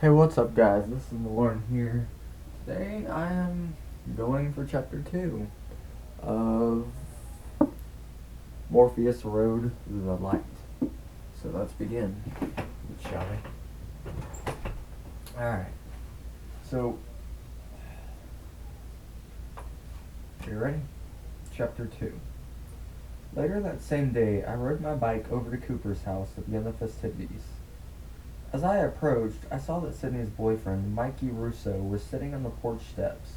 Hey, what's up, guys? This is Lauren here. Today I am going for chapter 2 of Morpheus Road the Light. So let's begin, shall we? Alright, so, are you ready? Chapter 2. Later that same day, I rode my bike over to Cooper's house to begin the festivities. As I approached, I saw that Sydney's boyfriend, Mikey Russo, was sitting on the porch steps.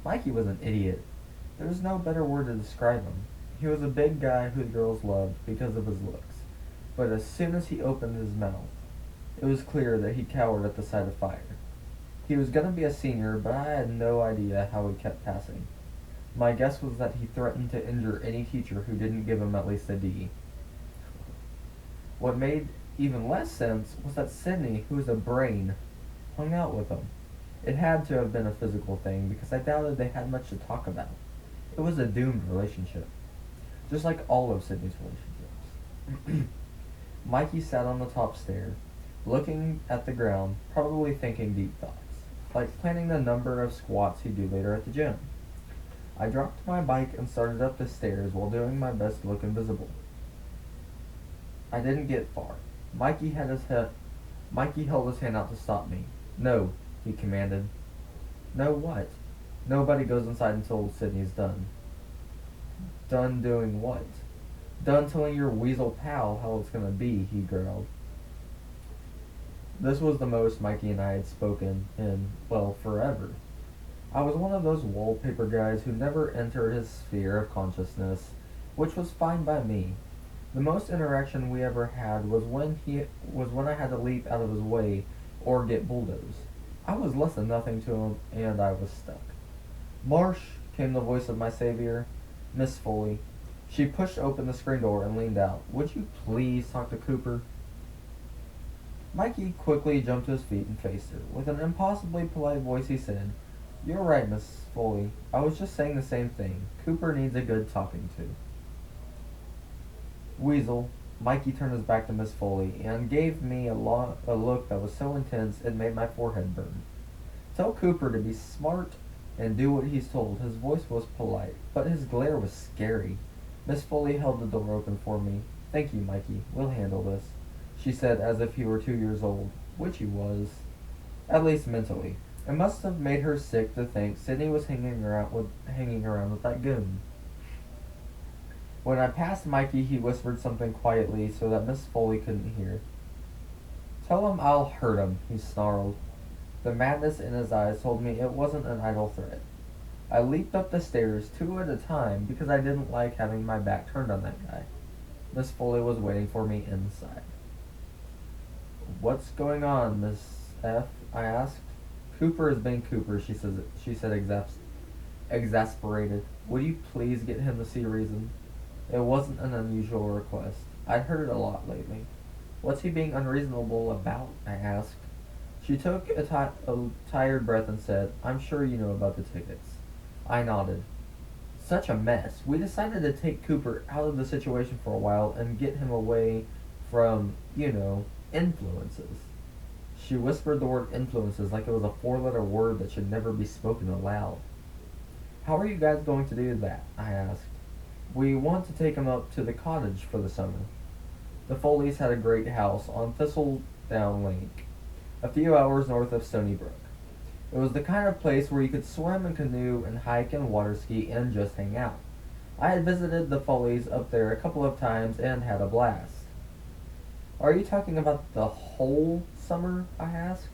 Mikey was an idiot. There was no better word to describe him. He was a big guy who the girls loved because of his looks. But as soon as he opened his mouth, it was clear that he cowered at the sight of fire. He was going to be a senior, but I had no idea how he kept passing. My guess was that he threatened to injure any teacher who didn't give him at least a D. What made even less sense was that Sydney, who was a brain, hung out with him. It had to have been a physical thing because I doubted they had much to talk about. It was a doomed relationship, just like all of Sydney's relationships. Mikey sat on the top stair, looking at the ground, probably thinking deep thoughts, like planning the number of squats he'd do later at the gym. I dropped my bike and started up the stairs while doing my best to look invisible. I didn't get far. Mikey held his hand out to stop me. "No," he commanded. "No what?" "Nobody goes inside until Sydney's done." "Done doing what?" "Done telling your weasel pal how it's gonna be," he growled. This was the most Mikey and I had spoken in, well, forever. I was one of those wallpaper guys who never entered his sphere of consciousness, which was fine by me. The most interaction we ever had was when I had to leap out of his way or get bulldozed. I was less than nothing to him, and I was stuck. "Marsh," came the voice of my savior, Miss Foley. She pushed open the screen door and leaned out. "Would you please talk to Cooper?" Mikey quickly jumped to his feet and faced her. With an impossibly polite voice he said, "You're right, Miss Foley. I was just saying the same thing. Cooper needs a good talking to." "Weasel." Mikey turned his back to Miss Foley and gave me a look that was so intense it made my forehead burn. "Tell Cooper to be smart and do what he's told." His voice was polite, but his glare was scary. Miss Foley held the door open for me. "Thank you, Mikey. We'll handle this," she said as if he were 2 years old, which he was. At least mentally. It must have made her sick to think Sydney was hanging around with that goon. When I passed Mikey, he whispered something quietly so that Miss Foley couldn't hear. "Tell him I'll hurt him," he snarled. The madness in his eyes told me it wasn't an idle threat. I leaped up the stairs, 2 at a time, because I didn't like having my back turned on that guy. Miss Foley was waiting for me inside. "What's going on, Miss F?" I asked. "Cooper is being Cooper," she said exasperated. "Would you please get him to see reason?" It wasn't an unusual request. I'd heard it a lot lately. "What's he being unreasonable about?" I asked. She took a tired breath and said, "I'm sure you know about the tickets." I nodded. "Such a mess. We decided to take Cooper out of the situation for a while and get him away from, influences." She whispered the word influences like it was a 4-letter word that should never be spoken aloud. "How are you guys going to do that?" I asked. "We want to take him up to the cottage for the summer." The Foleys had a great house on Thistledown Lake, a few hours north of Stony Brook. It was the kind of place where you could swim and canoe and hike and water ski and just hang out. I had visited the Foleys up there a couple of times and had a blast. "Are you talking about the whole summer?" I asked.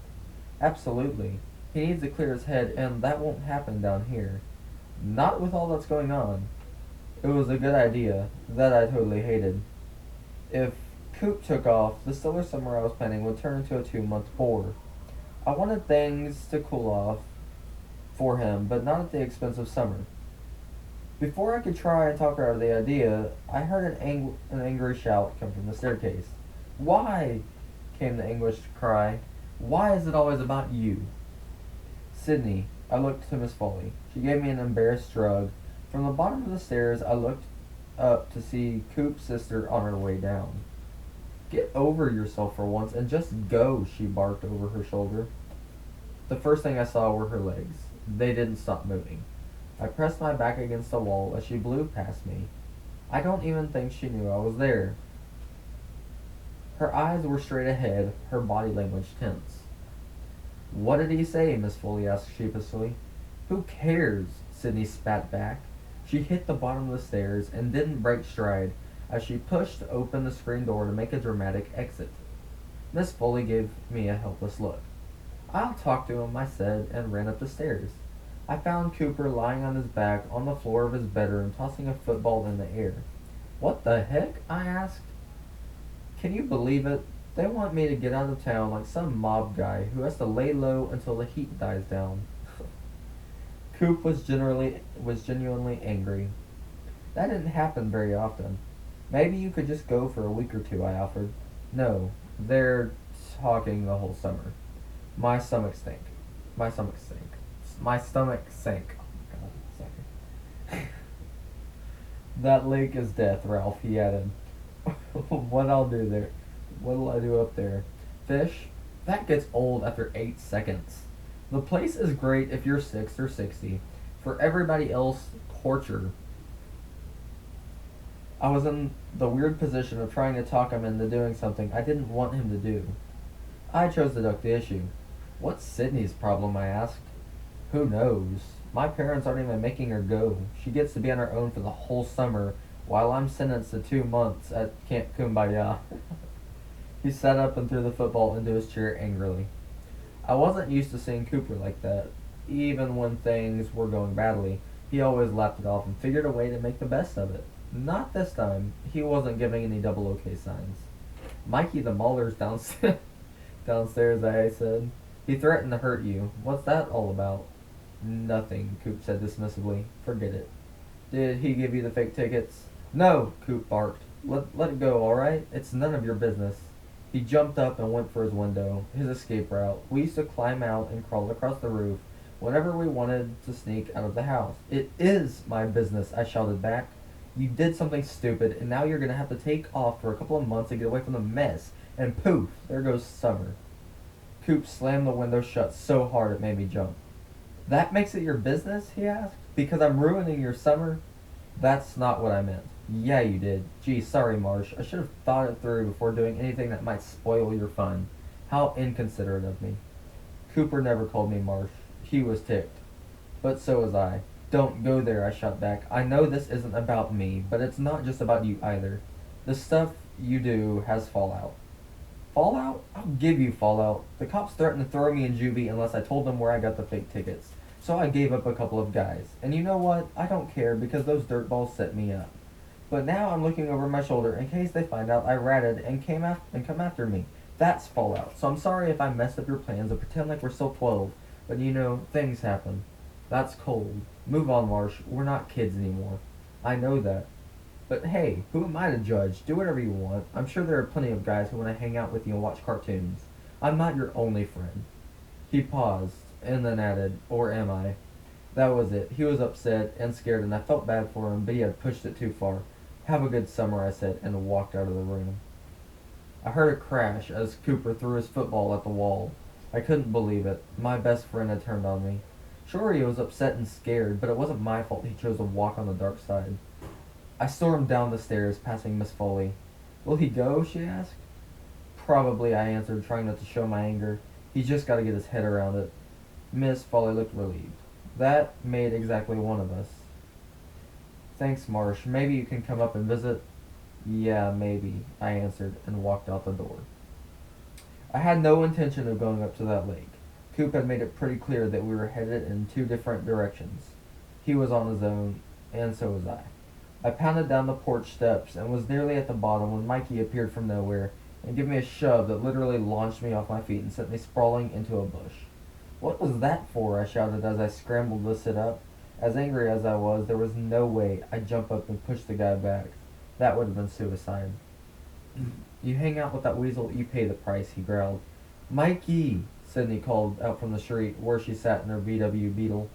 "Absolutely. He needs to clear his head, and that won't happen down here. Not with all that's going on." It was a good idea. That I totally hated. If Coop took off, the stellar summer I was planning would turn into a 2-month bore. I wanted things to cool off for him, but not at the expense of summer. Before I could try and talk her out of the idea, I heard an angry shout come from the staircase. "Why?" came the anguished cry. "Why is it always about you?" "Sydney." I looked to Miss Foley. She gave me an embarrassed shrug. From the bottom of the stairs, I looked up to see Coop's sister on her way down. Get over yourself for once and just go, she barked over her shoulder. The first thing I saw were her legs. They didn't stop moving. I pressed my back against the wall as she blew past me. I don't even think she knew I was there. Her eyes were straight ahead, her body language tense. What did he say? Miss Foley asked sheepishly. Who cares? Sydney spat back. She hit the bottom of the stairs and didn't break stride as she pushed open the screen door to make a dramatic exit. Miss Foley gave me a helpless look. I'll talk to him, I said, and ran up the stairs. I found Cooper lying on his back on the floor of his bedroom, tossing a football in the air. What the heck? I asked. Can you believe it? They want me to get out of town like some mob guy who has to lay low until the heat dies down. Coop was genuinely angry. That didn't happen very often. Maybe you could just go for a week or two, I offered. No, they're talking the whole summer. My stomach stank. My stomach stank. My stomach sank. Oh my god, sorry. That lake is death, Ralph, he added. What I'll do there? What'll I do up there? Fish? That gets old after 8 seconds. The place is great if you're 6 or 60. For everybody else, torture. I was in the weird position of trying to talk him into doing something I didn't want him to do. I chose to duck the issue. What's Sydney's problem? I asked. Who knows? My parents aren't even making her go. She gets to be on her own for the whole summer, while I'm sentenced to 2 months at Camp Kumbaya. He sat up and threw the football into his chair angrily. I wasn't used to seeing Cooper like that. Even when things were going badly, he always laughed it off and figured a way to make the best of it. Not this time. He wasn't giving any double OK signs. Mikey the Mauler's downstairs, I said. He threatened to hurt you. What's that all about? Nothing, Coop said dismissively. Forget it. Did he give you the fake tickets? No, Coop barked. Let it go, alright? It's none of your business. He jumped up and went for his window, his escape route. We used to climb out and crawl across the roof whenever we wanted to sneak out of the house. It is my business, I shouted back. You did something stupid, and now you're going to have to take off for a couple of months to get away from the mess. And poof, there goes summer. Coop slammed the window shut so hard it made me jump. That makes it your business? He asked. Because I'm ruining your summer? That's not what I meant. Yeah, you did. Gee, sorry, Marsh. I should have thought it through before doing anything that might spoil your fun. How inconsiderate of me. Cooper never called me Marsh. He was ticked. But so was I. Don't go there, I shot back. I know this isn't about me, but it's not just about you either. The stuff you do has fallout. Fallout? I'll give you fallout. The cops threatened to throw me in juvie unless I told them where I got the fake tickets. So I gave up a couple of guys. And you know what? I don't care because those dirtballs set me up. But now I'm looking over my shoulder in case they find out I ratted and come after me. That's fallout. So I'm sorry if I messed up your plans and pretend like we're still 12. But you know, things happen. That's cold. Move on, Marsh. We're not kids anymore. I know that. But hey, who am I to judge? Do whatever you want. I'm sure there are plenty of guys who want to hang out with you and watch cartoons. I'm not your only friend. He paused, and then added, or am I? That was it. He was upset and scared, and I felt bad for him, but he had pushed it too far. Have a good summer, I said, and walked out of the room. I heard a crash as Cooper threw his football at the wall. I couldn't believe it. My best friend had turned on me. Sure, he was upset and scared, but it wasn't my fault he chose to walk on the dark side. I stormed down the stairs, passing Miss Foley. Will he go? She asked. Probably, I answered, trying not to show my anger. He's just got to get his head around it. Miss Foley looked relieved. That made exactly one of us. Thanks, Marsh. Maybe you can come up and visit? Yeah, maybe, I answered, and walked out the door. I had no intention of going up to that lake. Coop had made it pretty clear that we were headed in 2 different directions. He was on his own, and so was I. I pounded down the porch steps and was nearly at the bottom when Mikey appeared from nowhere and gave me a shove that literally launched me off my feet and sent me sprawling into a bush. What was that for? I shouted as I scrambled to sit up. As angry as I was, there was no way I'd jump up and push the guy back. That would have been suicide. You hang out with that weasel, you pay the price, he growled. Mikey, Sydney called out from the street where she sat in her VW Beetle.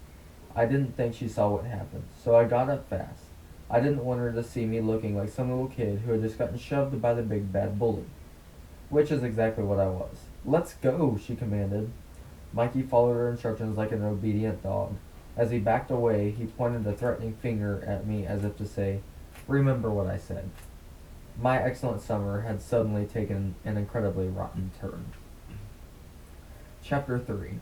I didn't think she saw what happened, so I got up fast. I didn't want her to see me looking like some little kid who had just gotten shoved by the big bad bully. which is exactly what I was. "Let's go," she commanded. Mikey followed her instructions like an obedient dog. As he backed away, he pointed a threatening finger at me as if to say, "Remember what I said." My excellent summer had suddenly taken an incredibly rotten turn. Chapter 3.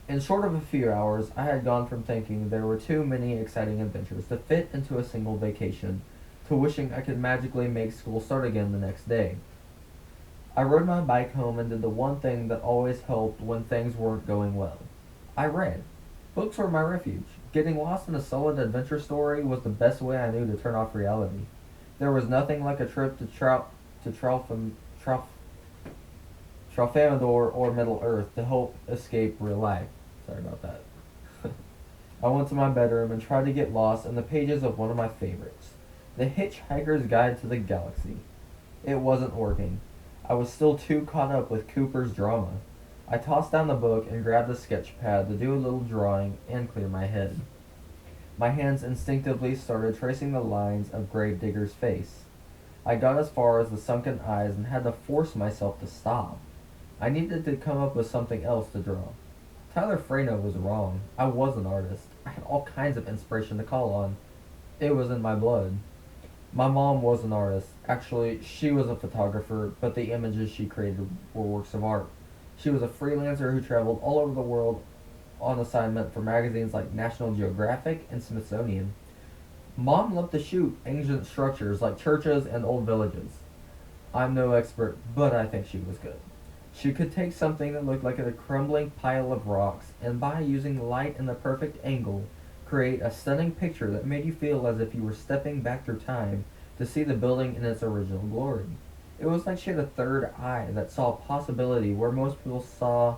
In short of a few hours, I had gone from thinking there were too many exciting adventures to fit into a single vacation to wishing I could magically make school start again the next day. I rode my bike home and did the one thing that always helped when things weren't going well. I read. Books were my refuge. Getting lost in a solid adventure story was the best way I knew to turn off reality. There was nothing like a trip to Tralfamadore or Middle Earth to help escape real life. Sorry about that. I went to my bedroom and tried to get lost in the pages of one of my favorites, The Hitchhiker's Guide to the Galaxy. It wasn't working. I was still too caught up with Cooper's drama. I tossed down the book and grabbed a sketch pad to do a little drawing and clear my head. My hands instinctively started tracing the lines of Gravedigger's face. I got as far as the sunken eyes and had to force myself to stop. I needed to come up with something else to draw. Tyler Frano was wrong. I was an artist. I had all kinds of inspiration to call on. It was in my blood. My mom was an artist. Actually, she was a photographer, but the images she created were works of art. She was a freelancer who traveled all over the world on assignment for magazines like National Geographic and Smithsonian. Mom loved to shoot ancient structures like churches and old villages. I'm no expert, but I think she was good. She could take something that looked like a crumbling pile of rocks and, by using light and the perfect angle, create a stunning picture that made you feel as if you were stepping back through time to see the building in its original glory. It was like she had a third eye that saw possibility where most people saw,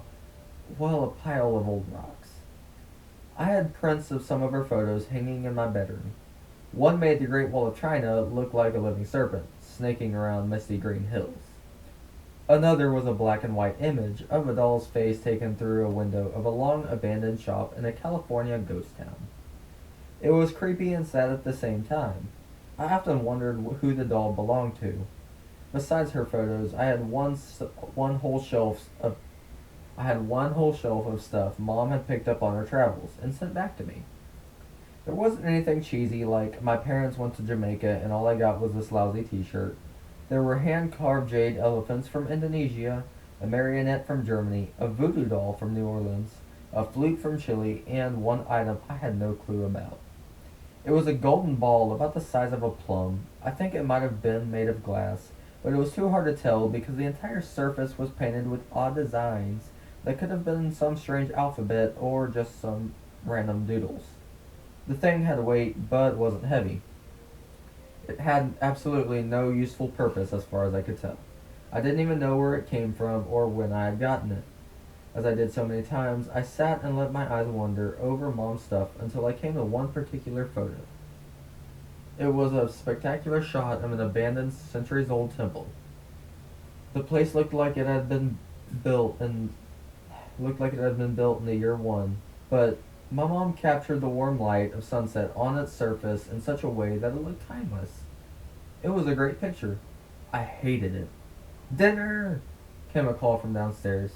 well, a pile of old rocks. I had prints of some of her photos hanging in my bedroom. One made the Great Wall of China look like a living serpent, snaking around misty green hills. Another was a black and white image of a doll's face taken through a window of a long abandoned shop in a California ghost town. It was creepy and sad at the same time. I often wondered who the doll belonged to. Besides her photos, I had one whole shelf of stuff Mom had picked up on her travels and sent back to me. There wasn't anything cheesy like my parents went to Jamaica and all I got was this lousy t-shirt. There were hand-carved jade elephants from Indonesia, a marionette from Germany, a voodoo doll from New Orleans, a flute from Chile, and one item I had no clue about. It was a golden ball about the size of a plum. I think it might have been made of glass, but it was too hard to tell because the entire surface was painted with odd designs that could have been some strange alphabet or just some random doodles. The thing had weight, but wasn't heavy. It had absolutely no useful purpose as far as I could tell. I didn't even know where it came from or when I had gotten it. As I did so many times, I sat and let my eyes wander over Mom's stuff until I came to one particular photo. It was a spectacular shot of an abandoned centuries-old temple. The place looked like it had been built in the year one, but my mom captured the warm light of sunset on its surface in such a way that it looked timeless. It was a great picture. I hated it. "Dinner!" came a call from downstairs.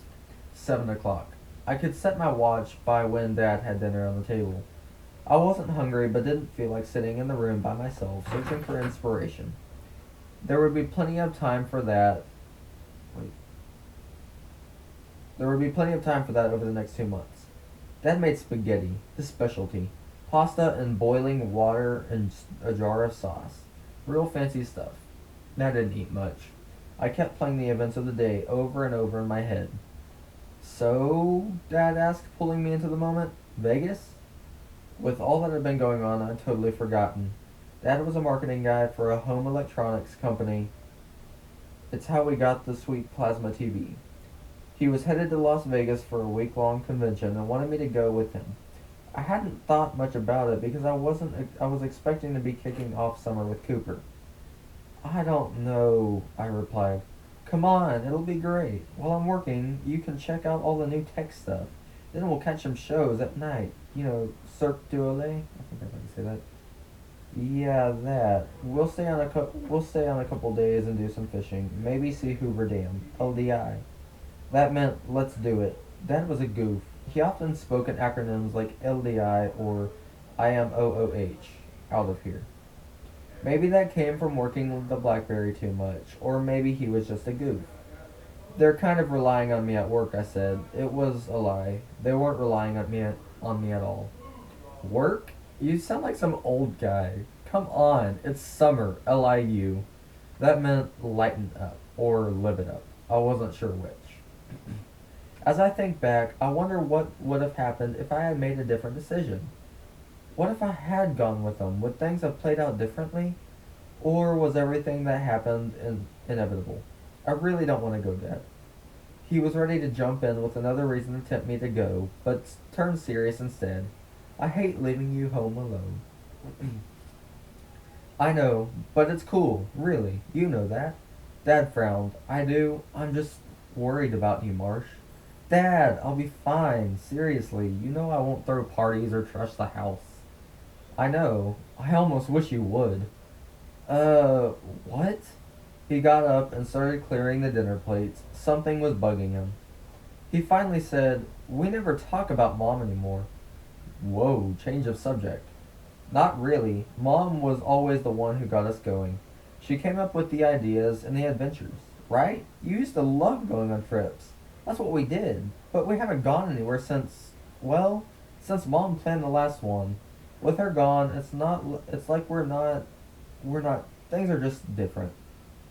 7 o'clock. I could set my watch by when Dad had dinner on the table. I wasn't hungry but didn't feel like sitting in the room by myself searching for inspiration. There would be plenty of time for that. There would be plenty of time for that over the next 2 months. Dad made spaghetti, his specialty. Pasta in boiling water and a jar of sauce. Real fancy stuff. I didn't eat much. I kept playing the events of the day over and over in my head. "So?" Dad asked, pulling me into the moment. "Vegas?" With all that had been going on, I'd totally forgotten. Dad was a marketing guy for a home electronics company. It's how we got the sweet plasma TV. He was headed to Las Vegas for a week-long convention and wanted me to go with him. I hadn't thought much about it because I was expecting to be kicking off summer with Cooper. "I don't know," I replied. "Come on, it'll be great. While I'm working, you can check out all the new tech stuff. Then we'll catch some shows at night. You know, Cirque du Soleil." I think that's how you say that. Yeah, that. We'll stay on a couple days and do some fishing. Maybe see Hoover Dam. LDI. That meant let's do it. Dad was a goof. He often spoke in acronyms like LDI or IMOOH. Out of here. Maybe that came from working with the Blackberry too much, or maybe he was just a goof. They're kind of relying on me at work, I said. It was a lie. They weren't relying on me at all. Work? You sound like some old guy. Come on, it's summer, LIU. That meant lighten up, or live it up. I wasn't sure which. As I think back, I wonder what would have happened if I had made a different decision. What if I had gone with them? Would things have played out differently? Or was everything that happened inevitable? I really don't want to go, Dad. He was ready to jump in with another reason to tempt me to go, but turned serious instead. I hate leaving you home alone. I know, but it's cool, really. You know that. Dad frowned. I do. I'm just worried about you, Marsh. Dad, I'll be fine. Seriously, you know I won't throw parties or trash the house. I know. I almost wish you would. Uh, what? He got up and started clearing the dinner plates. Something was bugging him. He finally said, "We never talk about Mom anymore." Whoa, change of subject. Not really. Mom was always the one who got us going. She came up with the ideas and the adventures, right? You used to love going on trips. That's what we did. But we haven't gone anywhere since, well, since Mom planned the last one. With her gone, it's like we're not, things are just different.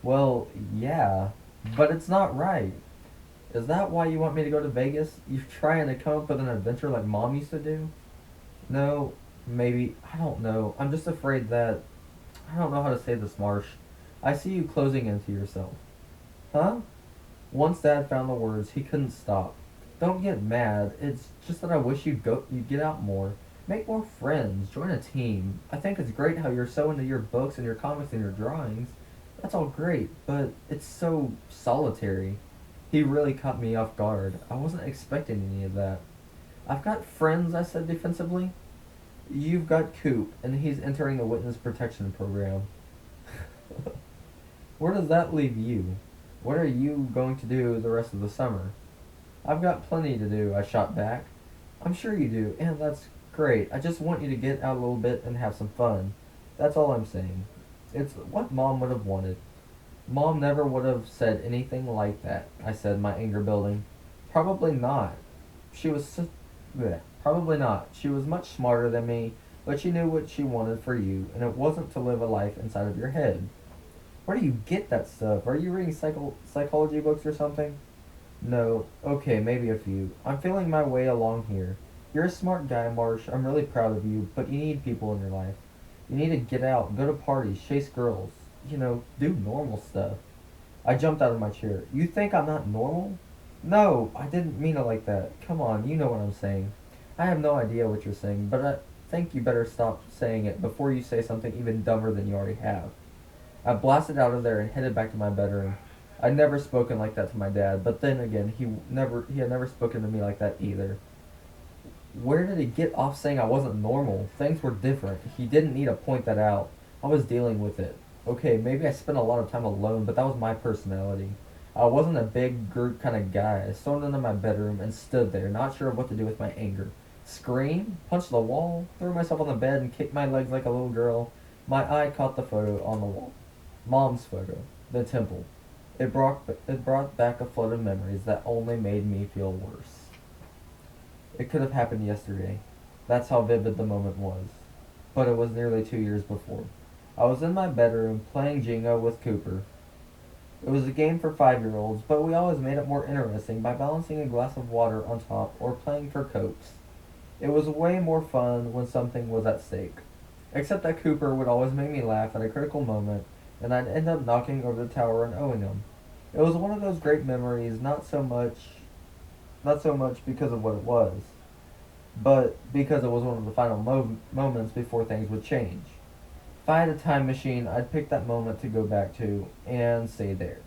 Well, yeah, but it's not right. Is that why you want me to go to Vegas? You're trying to come up with an adventure like Mom used to do? No, maybe. I don't know. I'm just afraid that. I don't know how to say this, Marsh. I see you closing into yourself. Huh? Once Dad found the words, he couldn't stop. Don't get mad. It's just that I wish you'd get out more. Make more friends. Join a team. I think it's great how you're so into your books and your comics and your drawings. That's all great, but it's so solitary. He really caught me off guard. I wasn't expecting any of that. I've got friends, I said defensively. You've got Coop, and he's entering the witness protection program. Where does that leave you? What are you going to do the rest of the summer? I've got plenty to do, I shot back. I'm sure you do, and that's great. I just want you to get out a little bit and have some fun. That's all I'm saying. It's what Mom would have wanted. Mom never would have said anything like that, I said, my anger building. Probably not. She was bleh, probably not. She was much smarter than me, but she knew what she wanted for you, and it wasn't to live a life inside of your head. Where do you get that stuff? Are you reading psychology books or something? No. Okay, maybe a few. I'm feeling my way along here. You're a smart guy, Marsh. I'm really proud of you, but you need people in your life. You need to get out, go to parties, chase girls. Do normal stuff. I jumped out of my chair. You think I'm not normal? No, I didn't mean it like that. Come on, you know what I'm saying. I have no idea what you're saying, but I think you better stop saying it before you say something even dumber than you already have. I blasted out of there and headed back to my bedroom. I'd never spoken like that to my dad, but then again, he had never spoken to me like that either. Where did he get off saying I wasn't normal? Things were different. He didn't need to point that out. I was dealing with it. Okay, maybe I spent a lot of time alone, but that was my personality. I wasn't a big group kind of guy. I stormed into my bedroom and stood there, not sure what to do with my anger. Scream? Punch the wall? Threw myself on the bed and kicked my legs like a little girl. My eye caught the photo on the wall. Mom's photo. The temple. It brought back a flood of memories that only made me feel worse. It could have happened yesterday. That's how vivid the moment was. But it was nearly 2 years before. I was in my bedroom playing Jenga with Cooper. It was a game for 5-year-olds, but we always made it more interesting by balancing a glass of water on top or playing for cokes. It was way more fun when something was at stake. Except that Cooper would always make me laugh at a critical moment, and I'd end up knocking over the tower and owing him. It was one of those great memories, not so much because of what it was, but because it was one of the final moments before things would change. If I had a time machine, I'd pick that moment to go back to and stay there.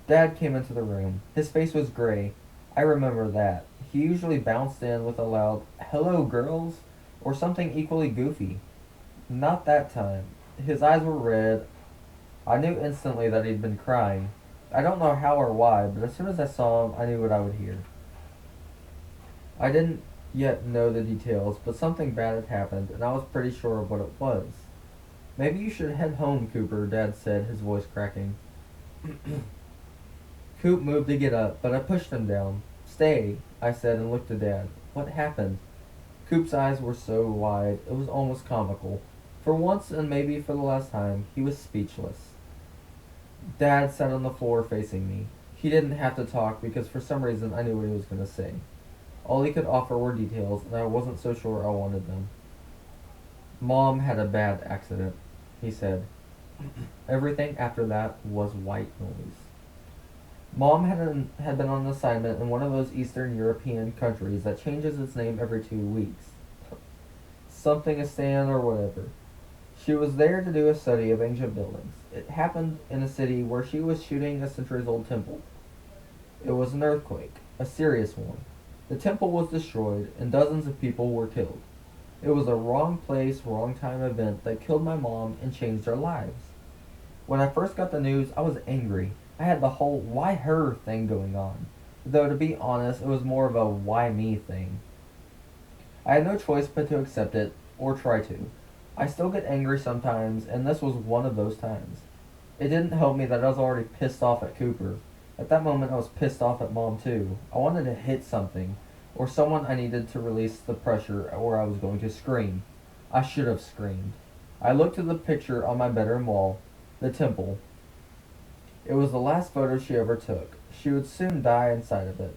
Dad came into the room. His face was gray. I remember that. He usually bounced in with a loud, "Hello, girls," or something equally goofy. Not that time. His eyes were red. I knew instantly that he'd been crying. I don't know how or why, but as soon as I saw him, I knew what I would hear. I didn't yet know the details, but something bad had happened, and I was pretty sure of what it was. Maybe you should head home, Cooper, Dad said, his voice cracking. Coop moved to get up, but I pushed him down. Stay, I said, and looked at Dad. What happened? Coop's eyes were so wide, it was almost comical. For once, and maybe for the last time, he was speechless. Dad sat on the floor facing me. He didn't have to talk because for some reason I knew what he was going to say. All he could offer were details, and I wasn't so sure I wanted them. Mom had a bad accident, he said. Everything after that was white noise. Mom had been on assignment in one of those Eastern European countries that changes its name every 2 weeks. Something-istan or whatever. She was there to do a study of ancient buildings. It happened in a city where she was shooting a centuries-old temple. It was an earthquake, a serious one. The temple was destroyed, and dozens of people were killed. It was a wrong place, wrong time event that killed my mom and changed our lives. When I first got the news, I was angry. I had the whole why her thing going on. Though to be honest, it was more of a why me thing. I had no choice but to accept it, or try to. I still get angry sometimes, and this was one of those times. It didn't help me that I was already pissed off at Cooper. At that moment, I was pissed off at Mom too. I wanted to hit something, or someone I needed to release the pressure, or I was going to scream. I should have screamed. I looked at the picture on my bedroom wall, the temple. It was the last photo she ever took. She would soon die inside of it.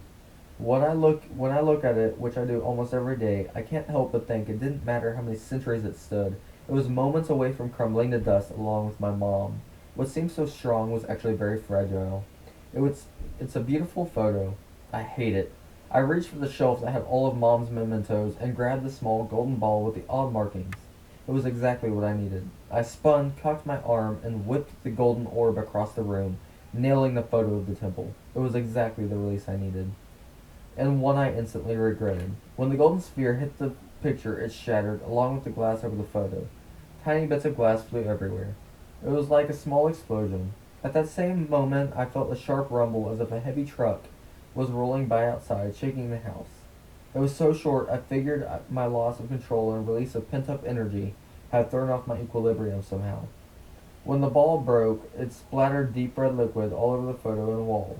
When I look at it, which I do almost every day, I can't help but think it didn't matter how many centuries it stood. It was moments away from crumbling to dust along with my mom. What seemed so strong was actually very fragile. It's a beautiful photo. I hate it. I reached for the shelf that had all of Mom's mementos and grabbed the small golden ball with the odd markings. It was exactly what I needed. I spun, cocked my arm, and whipped the golden orb across the room, nailing the photo of the temple. It was exactly the release I needed. And one I instantly regretted. When the golden sphere hit the picture, it shattered, along with the glass over the photo. Tiny bits of glass flew everywhere. It was like a small explosion. At that same moment, I felt a sharp rumble as if a heavy truck was rolling by outside, shaking the house. It was so short, I figured my loss of control and release of pent-up energy had thrown off my equilibrium somehow. When the ball broke, it splattered deep red liquid all over the photo and wall.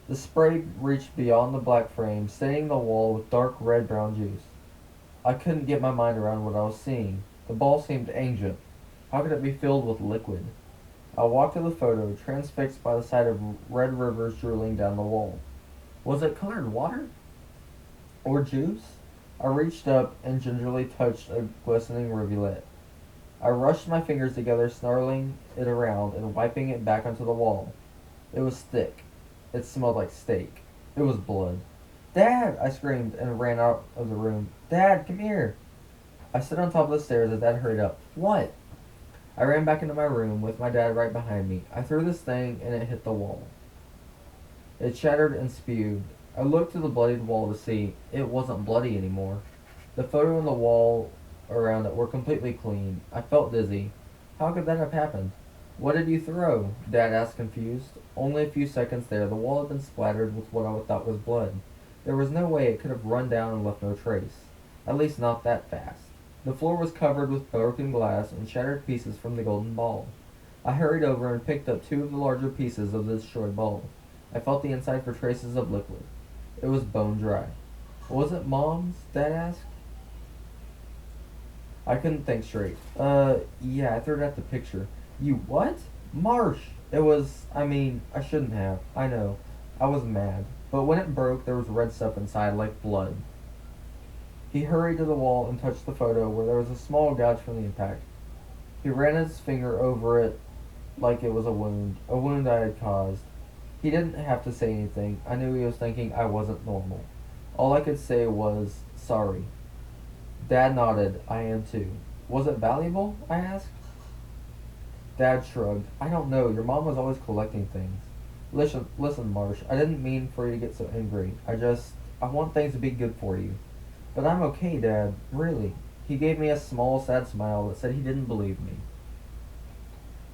The spray reached beyond the black frame, staining the wall with dark red-brown juice. I couldn't get my mind around what I was seeing. The ball seemed ancient. How could it be filled with liquid? I walked to the photo, transfixed by the sight of red rivers drooling down the wall. Was it colored water? Or juice? I reached up and gingerly touched a glistening rivulet. I rushed my fingers together, snarling it around and wiping it back onto the wall. It was thick. It smelled like steak. It was blood. Dad! I screamed and ran out of the room. Dad, come here! I stood on top of the stairs as Dad hurried up. What? I ran back into my room with my dad right behind me. I threw this thing and it hit the wall. It shattered and spewed. I looked to the bloodied wall to see it wasn't bloody anymore. The photo and the wall around it were completely clean. I felt dizzy. How could that have happened? What did you throw? Dad asked, confused. Only a few seconds there, the wall had been splattered with what I thought was blood. There was no way it could have run down and left no trace. At least not that fast. The floor was covered with broken glass and shattered pieces from the golden ball. I hurried over and picked up two of the larger pieces of the destroyed ball. I felt the inside for traces of liquid. It was bone dry. Was it Mom's? Dad asked. I couldn't think straight. Yeah, I threw it at the picture. You what? Marsh! I shouldn't have. I know. I was mad. But when it broke, there was red stuff inside, like blood. He hurried to the wall and touched the photo where there was a small gouge from the impact. He ran his finger over it like it was a wound I had caused. He didn't have to say anything. I knew he was thinking I wasn't normal. All I could say was, sorry. Dad nodded. I am too. Was it valuable? I asked. Dad shrugged. I don't know. Your mom was always collecting things. Listen, Marsh. I didn't mean for you to get so angry. I want things to be good for you. But I'm okay, Dad. Really. He gave me a small, sad smile that said he didn't believe me.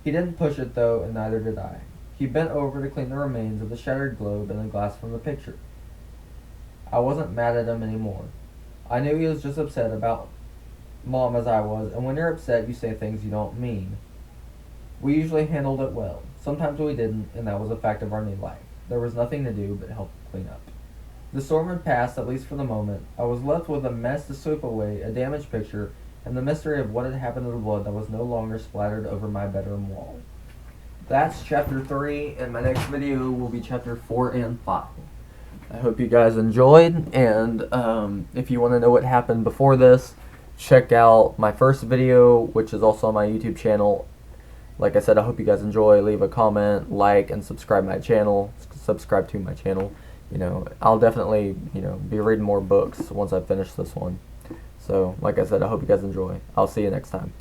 He didn't push it, though, and neither did I. He bent over to clean the remains of the shattered globe and the glass from the picture. I wasn't mad at him anymore. I knew he was just upset about Mom as I was, and when you're upset, you say things you don't mean. We usually handled it well. Sometimes we didn't, and that was a fact of our new life. There was nothing to do but help clean up. The storm had passed, at least for the moment. I was left with a mess to sweep away, a damaged picture, and the mystery of what had happened to the blood that was no longer splattered over my bedroom wall. That's chapter 3, and my next video will be chapter 4 and 5. I hope you guys enjoyed, and if you want to know what happened before this, check out my first video, which is also on my YouTube channel. Like I said, I hope you guys enjoy. Leave a comment, like, and subscribe to my channel. You know, I'll definitely, be reading more books once I finish this one. So, like I said, I hope you guys enjoy. I'll see you next time.